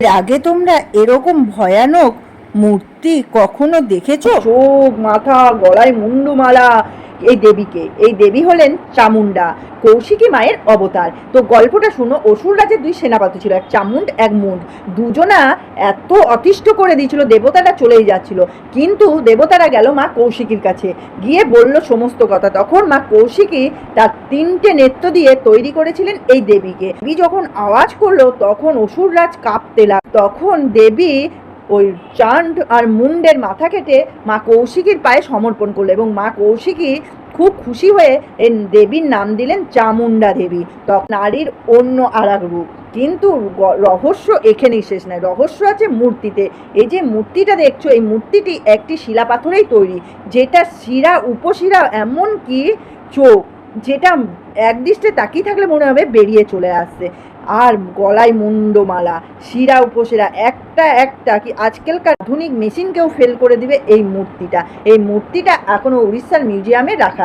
এর আগে তোমরা এরকম ভয়ানক মূর্তি কখনো দেখেছো? চোখ, মাথা, গলায় মুন্ডমালা। এই দেবী হলেন চামুন্ডা, কৌশিকী মায়ের অবতার। তো গল্পটা শুনো। অসুর রাজ্যের দুই সেনাপতি ছিল, এক চামুন্ড এক মুন্ড। দুজনা এত অতিষ্ঠ করে দিয়েছিল, দেবতারা চলেই যাচ্ছিল। কিন্তু দেবতারা গেল মা কৌশিকীর কাছে, গিয়ে বলল সমস্ত কথা। তখন মা কৌশিকী তার 3টে নেত্র দিয়ে তৈরি করেছিলেন এই দেবীকে। দেবী যখন আওয়াজ করলো তখন অসুর রাজ কাঁপতে লাগলো। তখন দেবী ওই চান্ড আর মুন্ডের মাথা কেটে মা কৌশিকীর পায়ে সমর্পণ করলো, এবং মা কৌশিকী খুব খুশি হয়ে এই দেবীর নাম দিলেন চামুন্ডা দেবী। তখন নারীর অন্য আর এক রূপ। কিন্তু রহস্য এখানেই শেষ নয়, রহস্য আছে মূর্তিতে। এই যে মূর্তিটা দেখছো, এই মূর্তিটি একটি শিলা পাথরেই তৈরি, যেটা শিরা উপশিরা এমনকি চোখ, যেটা একদৃষ্টে তাকিয়ে থাকলে মনে হবে বেরিয়ে চলে আসছে। আর গলায় মুন্ডমালা, শিরা উপশিরা একটা একটা, কি আজকালকার আধুনিক মেশিনকেও ফেল করে দিবে এই মূর্তিটা। এই মূর্তিটা এখনো উড়িষ্যার মিউজিয়ামে রাখা।